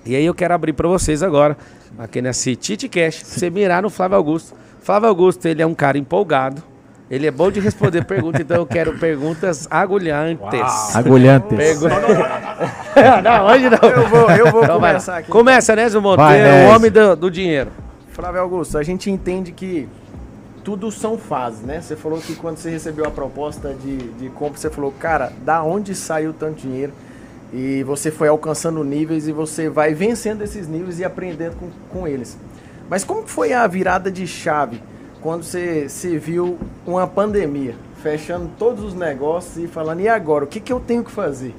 E aí eu quero abrir para vocês agora, aqui nesse TitiCast, você mirar no Flávio Augusto. Flávio Augusto, ele é um cara empolgado. Ele é bom de responder perguntas, então eu quero perguntas agulhantes. Uau. Agulhantes. Não, hoje não. Eu vou Então, começar aqui. Começa, Nézio Monteiro, o homem do dinheiro. Flávio Augusto, a gente entende que tudo são fases, né? Você falou que quando você recebeu a proposta de compra, você falou, cara, da onde saiu tanto dinheiro? E você foi alcançando níveis e você vai vencendo esses níveis e aprendendo com eles. Mas como que foi a virada de chave quando você viu uma pandemia, fechando todos os negócios e falando, e agora, o que eu tenho que fazer?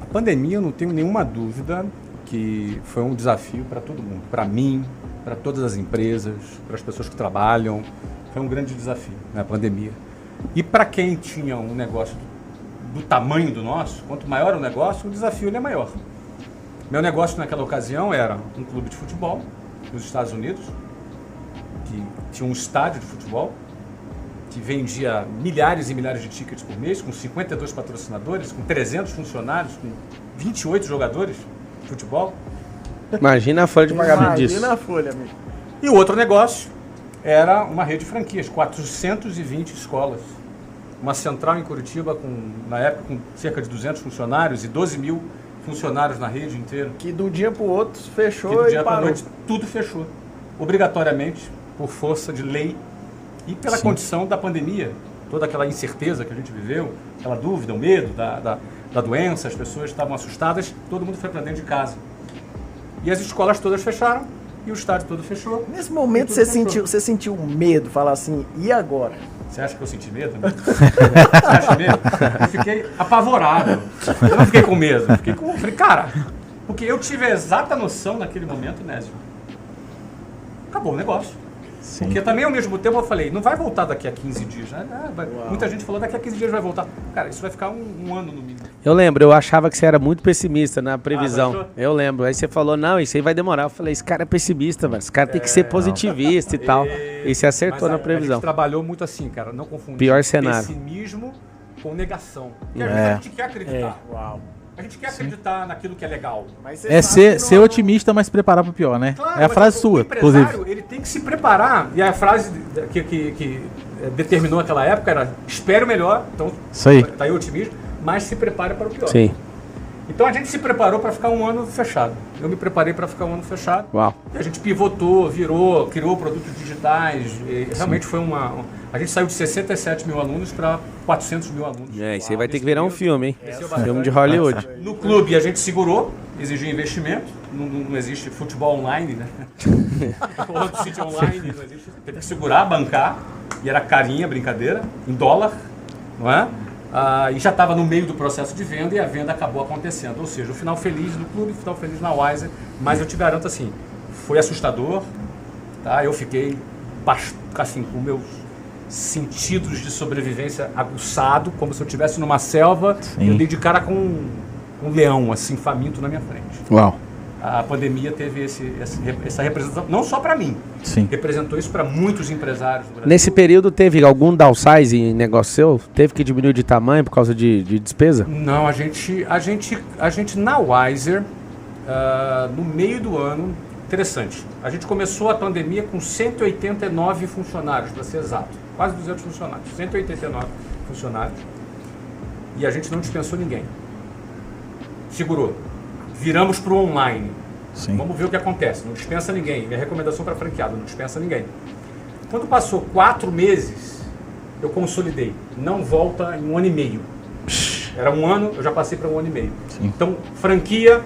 A pandemia, eu não tenho nenhuma dúvida que foi um desafio para todo mundo. Para mim, para todas as empresas, para as pessoas que trabalham. Foi um grande desafio, né, a pandemia. E para quem tinha um negócio do tamanho do nosso, quanto maior o negócio, o desafio ele é maior. Meu negócio naquela ocasião era um clube de futebol nos Estados Unidos, que tinha um estádio de futebol, que vendia milhares e milhares de tickets por mês, com 52 patrocinadores, com 300 funcionários, com 28 jogadores de futebol. Imagina a folha de pagamento disso. Imagina a folha, amigo. E o outro negócio era uma rede de franquias, 420 escolas. Uma central em Curitiba, na época, com cerca de 200 funcionários e 12 mil funcionários na rede inteira. Que do dia para o outro fechou que do dia e parou. pra noite, tudo fechou. Obrigatoriamente, por força de lei e pela condição da pandemia. Toda aquela incerteza que a gente viveu, aquela dúvida, o medo da doença, as pessoas estavam assustadas, todo mundo foi para dentro de casa. E as escolas todas fecharam e o estádio todo fechou. Nesse momento você sentiu medo, falar assim, e agora? Você acha que eu senti medo? Né? Você acha medo? Eu fiquei apavorado. Eu não fiquei com medo. Falei, cara, porque eu tive a exata noção naquele momento, Nésio. Acabou o negócio. Sim. Porque também ao mesmo tempo eu falei, não vai voltar daqui a 15 dias. Muita gente falou, daqui a 15 dias vai voltar. Cara, isso vai ficar um ano no mínimo. Eu lembro, eu achava que você era muito pessimista na previsão. Eu lembro. Aí você falou, não, isso aí vai demorar. Eu falei, esse cara é pessimista, mano. Esse cara tem que ser positivista e tal. E você acertou na previsão. A gente trabalhou muito assim, cara. Não confundir pior cenário. Pessimismo com negação. Porque a gente quer acreditar. Uau. A gente quer acreditar naquilo que é legal. Ser otimista, mas se preparar para o pior, né? Claro, é a frase sua, inclusive. Ele tem que se preparar. E a frase que determinou aquela época era: espere o melhor. Então, isso aí. Tá aí o otimismo, mas se prepare para o pior. Sim. Então a gente se preparou para ficar um ano fechado. Eu me preparei para ficar um ano fechado. Uau. E a gente pivotou, criou produtos digitais. Realmente foi a gente saiu de 67 mil alunos para 400 mil alunos. Isso aí vai ter que virar um filme, hein? Filme de Hollywood. No clube a gente segurou, exigiu investimento. Não existe futebol online, né? Outro sítio online, não existe. Teve que segurar, bancar. E era carinha, brincadeira, em dólar, não é? E já estava no meio do processo de venda e a venda acabou acontecendo. Ou seja, o final feliz no clube, o final feliz na Wiser. Mas eu te garanto assim, foi assustador. Tá? Eu fiquei assim, com meus sentidos de sobrevivência aguçado, como se eu estivesse numa selva. Sim. Eu dei de cara com um leão, assim, faminto na minha frente. Uau. A pandemia teve essa representação, não só para mim, sim, representou isso para muitos empresários do Brasil. Nesse período teve algum downsize em negócio seu? Teve que diminuir de tamanho por causa de despesa? Não, a gente na Wiser, no meio do ano, interessante, a gente começou a pandemia com 189 funcionários, para ser exato, quase 200 funcionários, 189 funcionários, e a gente não dispensou ninguém, segurou. Viramos para o online. Sim. Vamos ver o que acontece. Não dispensa ninguém. Minha recomendação para franqueado, não dispensa ninguém. Quando passou 4 meses, eu consolidei. Não volta em 1 ano e meio. Era 1 ano, eu já passei para 1 ano e meio. Sim. Então, franquia,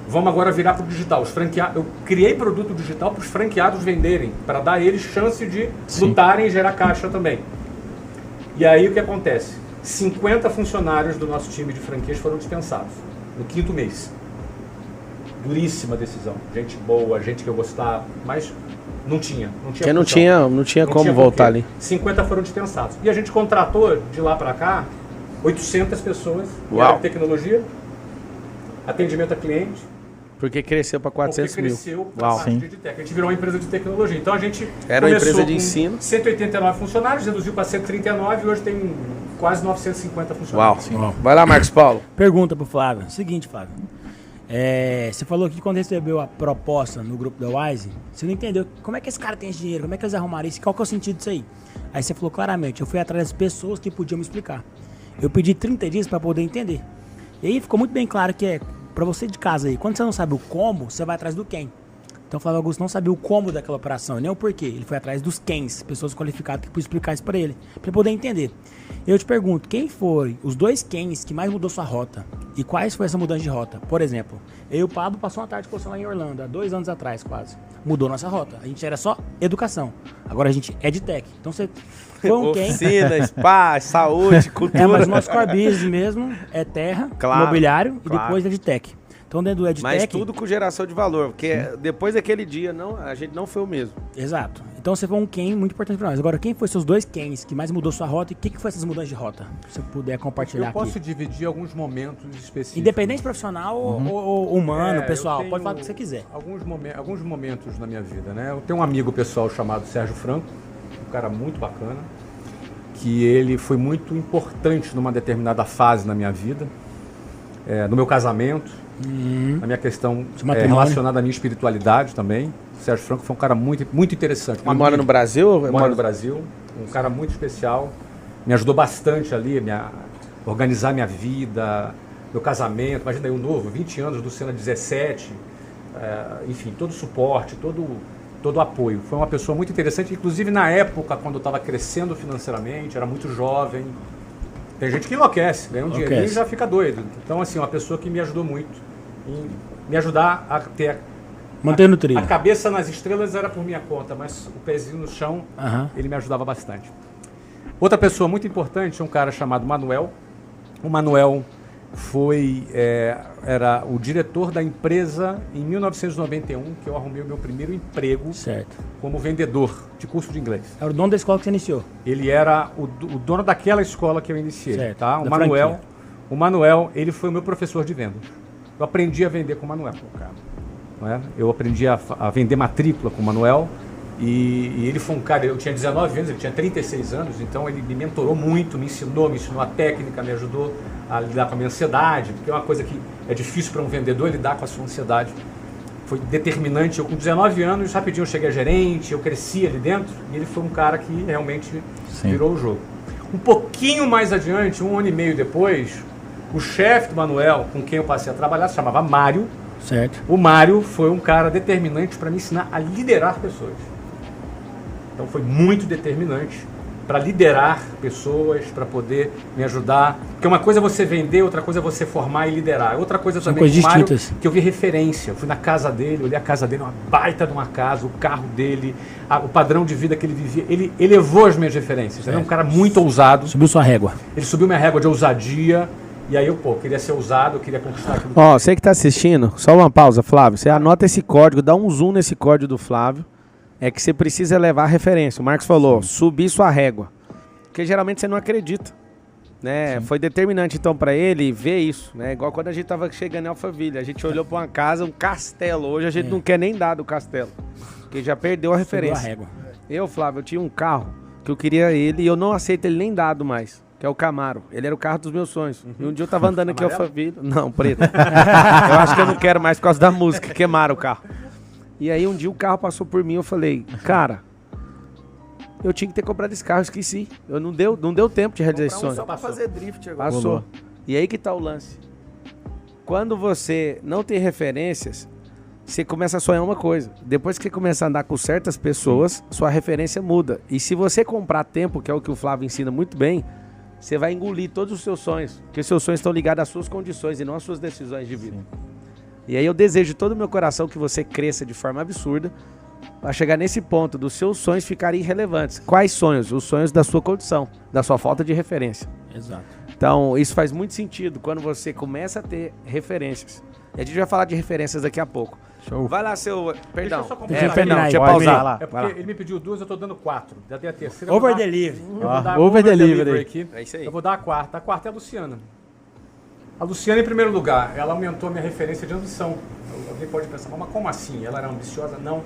vamos agora virar para o digital. Eu criei produto digital para os franqueados venderem, para dar a eles chance de lutarem e gerar caixa também. E aí o que acontece? 50 funcionários do nosso time de franquias foram dispensados. No 5º mês. Duríssima decisão. Gente boa, gente que eu gostava, mas não tinha. Não tinha como voltar ali. 50 foram dispensados. E a gente contratou, de lá para cá, 800 pessoas em tecnologia, atendimento a cliente. Porque cresceu para 400 mil. Cresceu para a parte de tech. A gente virou uma empresa de tecnologia. Então a gente era uma empresa de ensino. 189 funcionários, reduziu para 139 e hoje tem quase 950 funcionários. Uau. Vai lá, Marcos Paulo. Pergunta pro Flávio. Seguinte, Flávio. Você falou que quando recebeu a proposta no grupo da Wise, você não entendeu como é que esse cara tem esse dinheiro, como é que eles arrumaram isso, qual que é o sentido disso aí? Aí você falou claramente, eu fui atrás das pessoas que podiam me explicar. Eu pedi 30 dias para poder entender. E aí ficou muito bem claro que para você de casa aí, quando você não sabe o como, você vai atrás do quem. Então o Flávio Augusto não sabia o como daquela operação, nem o porquê. Ele foi atrás dos quens, pessoas qualificadas que podiam explicar isso para ele, para poder entender. Eu te pergunto, quem foram os 2 quens que mais mudou sua rota? E quais foi essa mudança de rota? Por exemplo, eu e o Pablo passou uma tarde de lá em Orlando, há 2 anos atrás quase. Mudou nossa rota. A gente era só educação. Agora a gente é de tech. Então você foi um quem... Oficina, spa, saúde, cultura. Mas o nosso core business mesmo é terra, imobiliário e depois é de tech. Então dentro do EdTech... Mas tudo com geração de valor, porque depois daquele dia a gente não foi o mesmo. Exato. Então você foi um quem muito importante para nós. Agora, quem foi seus 2 quens que mais mudou sua rota e o que foi essas mudanças de rota? Se você puder compartilhar aqui. Eu posso dividir alguns momentos específicos. Independente profissional ou humano, pessoal, pode falar o que você quiser. Alguns momentos na minha vida, né? Eu tenho um amigo pessoal chamado Sérgio Franco, um cara muito bacana, que ele foi muito importante numa determinada fase na minha vida, no meu casamento, na minha questão relacionada à minha espiritualidade também. O Sérgio Franco foi um cara muito, muito interessante. Ele mora no Brasil? Mora no Brasil, um cara muito especial. Me ajudou bastante ali a organizar minha vida, meu casamento. Imagina eu novo, 20 anos, Luciana 17. Enfim, todo o suporte, todo o apoio. Foi uma pessoa muito interessante, inclusive na época, quando eu estava crescendo financeiramente, era muito jovem. Tem gente que enlouquece, ganha um dinheirinho e já fica doido. Então, assim, uma pessoa que me ajudou muito em me ajudar a ter... Mantendo o trilho. A cabeça nas estrelas era por minha conta, mas o pezinho no chão, ele me ajudava bastante. Outra pessoa muito importante é um cara chamado Manuel. O Manuel era o diretor da empresa em 1991, que eu arrumei o meu primeiro emprego como vendedor de curso de inglês. Era o dono da escola que você iniciou? Ele era o dono daquela escola que eu iniciei. Tá? O Manuel, ele foi o meu professor de vendas. Eu aprendi a vender com o Manuel. Eu aprendi a vender matrícula com o Manuel. E ele foi um cara, eu tinha 19 anos, ele tinha 36 anos, então ele me mentorou muito, me ensinou a técnica, me ajudou a lidar com a minha ansiedade, porque é uma coisa que é difícil para um vendedor lidar com a sua ansiedade. Foi determinante. Eu com 19 anos, rapidinho eu cheguei a gerente, eu cresci ali dentro, e ele foi um cara que realmente virou o jogo. Um pouquinho mais adiante, 1 ano e meio depois, o chefe do Manuel, com quem eu passei a trabalhar, se chamava Mário. O Mário foi um cara determinante para me ensinar a liderar pessoas. Então foi muito determinante para liderar pessoas, para poder me ajudar. Porque uma coisa é você vender, outra coisa é você formar e liderar. Outra coisa também com o Mário, que eu vi referência. Eu fui na casa dele, olhei a casa dele, uma baita de uma casa, o carro dele, o padrão de vida que ele vivia. Ele elevou as minhas referências. Ele é um cara muito ousado. Subiu sua régua. Ele subiu minha régua de ousadia. E aí eu, queria ser ousado, eu queria conquistar aquilo. Você que está assistindo, só uma pausa, Flávio. Você anota esse código, dá um zoom nesse código do Flávio. É que você precisa levar a referência. O Marcos falou, subir sua régua. Porque geralmente você não acredita. Né? Foi determinante então para ele ver isso. Né? Igual quando a gente tava chegando em Alphaville. A gente olhou para uma casa, um castelo. Hoje a gente não quer nem dar do castelo. Porque já perdeu a referência. Subiu a régua. Eu, Flávio, eu tinha um carro que eu queria ele e eu não aceito ele nem dado mais. Que é o Camaro. Ele era o carro dos meus sonhos. E um dia eu tava andando aqui em Alphaville. Não, preto. Eu acho que eu não quero mais por causa da música. Queimaram o carro. E aí um dia o carro passou por mim, eu falei, cara, eu tinha que ter comprado esse carro, esqueci. Não deu tempo de realizar esse sonho. Só pra fazer drift agora. Passou. E aí que tá o lance. Quando você não tem referências, você começa a sonhar uma coisa. Depois que você começa a andar com certas pessoas, sua referência muda. E se você comprar tempo, que é o que o Flávio ensina muito bem, você vai engolir todos os seus sonhos. Porque os seus sonhos estão ligados às suas condições e não às suas decisões de vida. E aí eu desejo de todo o meu coração que você cresça de forma absurda para chegar nesse ponto dos seus sonhos ficarem irrelevantes. Quais sonhos? Os sonhos da sua condição, da sua falta de referência. Exato. Então isso faz muito sentido quando você começa a ter referências. E a gente vai falar de referências daqui a pouco. Show. Vai lá, seu... Perdão. Perdão, deixa eu pausar. É porque ele me pediu 2, eu tô dando 4. Já dei a terceira. Over delivery. Over delivery aqui. É isso aí. Eu vou dar a quarta. A quarta é a Luciana. A Luciana, em primeiro lugar, ela aumentou a minha referência de ambição. Alguém pode pensar, mas como assim? Ela era ambiciosa? Não.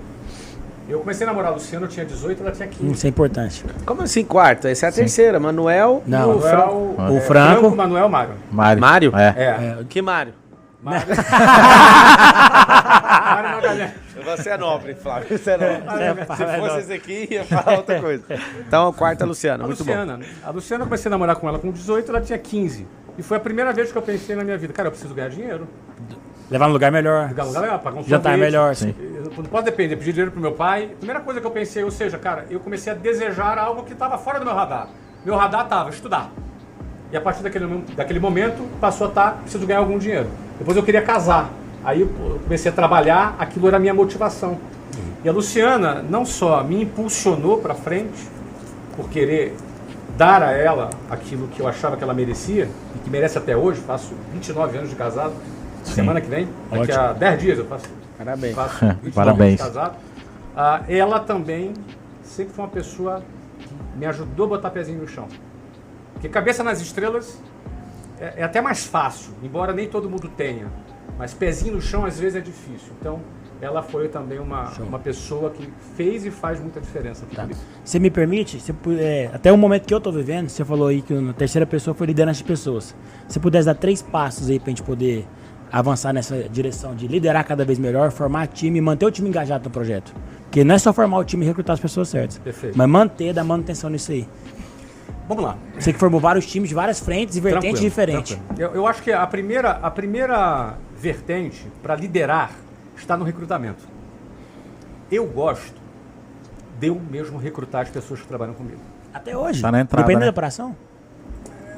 Eu comecei a namorar a Luciana, eu tinha 18, ela tinha 15. Isso é importante. Como assim, quarto? Essa é a terceira. Manuel. Não, Manuel, o Franco. Manuel, Mário. Mário? É. Que Mário? Mário Magalhães. Você é nobre, Flávio. Você é nobre. Se é fosse esse aqui, ia falar outra coisa. Então, quarta, Luciana. Muito bom. A Luciana, eu comecei a namorar com ela com 18, ela tinha 15. E foi a primeira vez que eu pensei na minha vida, cara, eu preciso ganhar dinheiro. Levar no lugar melhor. Pagar um sorvete. Jantar melhor. Sim. Não pode depender, pedir dinheiro pro meu pai. Primeira coisa que eu pensei, ou seja, cara, eu comecei a desejar algo que estava fora do meu radar. Meu radar estava estudar. E a partir daquele momento, passou a estar, preciso ganhar algum dinheiro. Depois eu queria casar. Aí eu comecei a trabalhar, aquilo era a minha motivação. E a Luciana não só me impulsionou para frente, por querer dar a ela aquilo que eu achava que ela merecia, e que merece até hoje, faço 29 anos de casado, semana que vem, daqui a 10 dias eu faço. Parabéns. Faço 29 Parabéns. anos de casado. Ela também sempre foi uma pessoa que me ajudou a botar pezinho no chão. Porque cabeça nas estrelas é até mais fácil, embora nem todo mundo tenha. Mas pezinho no chão às vezes é difícil. Então, ela foi também uma pessoa que fez e faz muita diferença. Tá. Você me permite? Até o momento que eu tô vivendo, você falou aí que a terceira pessoa foi liderança de pessoas. Se pudesse dar 3 passos aí pra gente poder avançar nessa direção de liderar cada vez melhor, formar time e manter o time engajado no projeto. Porque não é só formar o time e recrutar as pessoas certas. Perfeito. Mas dar manutenção nisso aí. Vamos lá. Você que formou vários times de várias frentes e vertentes diferentes. Eu acho que a primeira vertente para liderar está no recrutamento. Eu gosto de eu mesmo recrutar as pessoas que trabalham comigo. Até hoje. Tá na entrada, Dependendo né? da operação.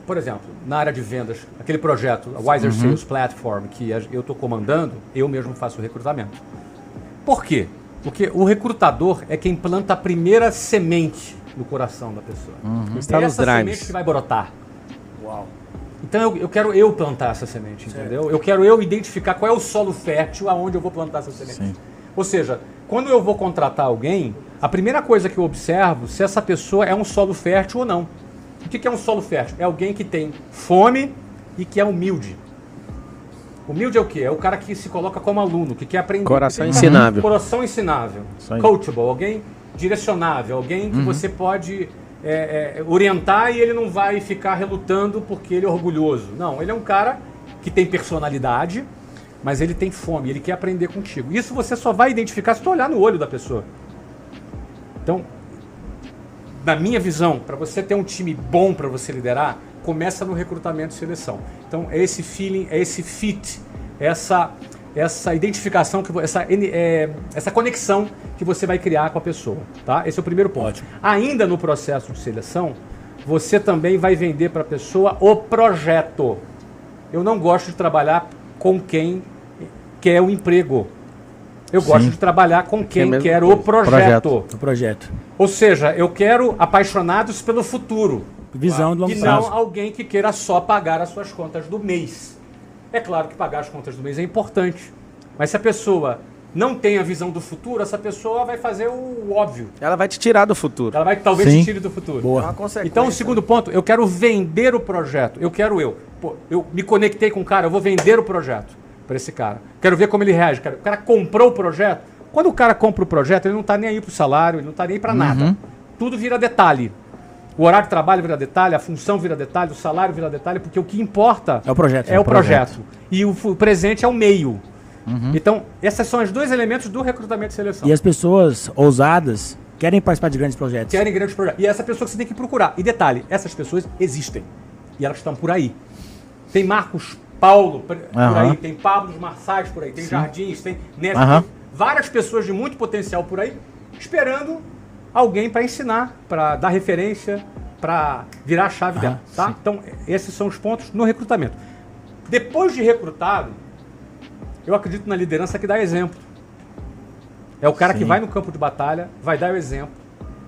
Por exemplo, na área de vendas, aquele projeto, a Wiser Sales Platform, que eu estou comandando, eu mesmo faço o recrutamento. Por quê? Porque o recrutador é quem planta a primeira semente no coração da pessoa. Está É nos essa drives. semente que vai brotar. Uau. Então eu quero plantar essa semente, entendeu? Eu quero identificar qual é o solo fértil aonde eu vou plantar essa semente. Sim. Ou seja, quando eu vou contratar alguém, a primeira coisa que eu observo se essa pessoa é um solo fértil ou não. O que é um solo fértil? É alguém que tem fome e que é humilde. Humilde é o quê? É o cara que se coloca como aluno, que quer aprender. Coração que tem ensinável. Coração ensinável. Isso aí. Coachable, alguém direcionável, alguém que você pode orientar e ele não vai ficar relutando porque ele é orgulhoso. Não, ele é um cara que tem personalidade, mas ele tem fome, ele quer aprender contigo. Isso você só vai identificar se tu olhar no olho da pessoa. Então, na minha visão, para você ter um time bom para você liderar, começa no recrutamento e seleção. Então, é esse feeling, é esse fit, essa identificação, essa conexão que você vai criar com a pessoa. Tá? Esse é o primeiro ponto. Ótimo. Ainda no processo de seleção, você também vai vender para a pessoa o projeto. Eu não gosto de trabalhar com quem quer o emprego. Eu gosto de trabalhar com quem quer o projeto. O projeto. Ou seja, eu quero apaixonados pelo futuro. Visão de longo E prazo. não alguém que queira só pagar as suas contas do mês. É claro que pagar as contas do mês é importante. Mas se a pessoa não tem a visão do futuro, essa pessoa vai fazer o óbvio. Ela vai te tirar do futuro. Ela vai talvez Sim. te tire do futuro. Boa. É uma consequência. Então, o segundo ponto, eu quero vender o projeto. Eu me conectei com o cara, eu vou vender o projeto para esse cara. Quero ver como ele reage. O cara comprou o projeto. Quando o cara compra o projeto, ele não está nem aí para o salário, ele não está nem aí para nada. Tudo vira detalhe. O horário de trabalho vira detalhe, a função vira detalhe, o salário vira detalhe, porque o que importa É o projeto. é o projeto. E o presente é o meio. Então, esses são os dois elementos do recrutamento e seleção. E as pessoas ousadas querem participar de grandes projetos. Querem grandes projetos. E essa pessoa que você tem que procurar. E detalhe, essas pessoas existem. E elas estão por aí. Tem Marcos Paulo por aí, tem Pablo Marçais por aí, tem Jardins, tem Neto, tem várias pessoas de muito potencial por aí, esperando alguém para ensinar, para dar referência, para virar a chave dela. Tá? Então, esses são os pontos no recrutamento. Depois de recrutado, eu acredito na liderança que dá exemplo. É o cara que vai no campo de batalha, vai dar o exemplo.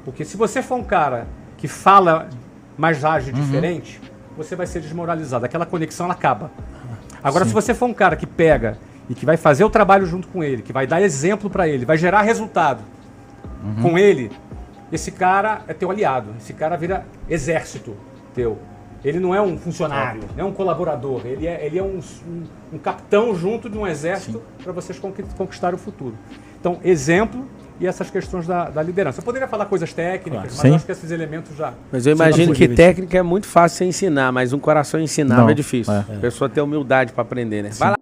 Porque se você for um cara que fala, mas age diferente, você vai ser desmoralizado. Aquela conexão, ela acaba. Agora, se você for um cara que pega e que vai fazer o trabalho junto com ele, que vai dar exemplo para ele, vai gerar resultado com ele, esse cara é teu aliado. Esse cara vira exército teu. Ele não é um funcionário, não é um colaborador. Ele é um capitão junto de um exército para vocês conquistarem o futuro. Então, exemplo e essas questões da liderança. Eu poderia falar coisas técnicas, mas Sim. eu acho que esses elementos já... Mas eu imagino que possíveis. técnica é muito fácil você ensinar, mas um coração ensinável Não, é difícil. é. A pessoa ter humildade para aprender, né? Vai lá.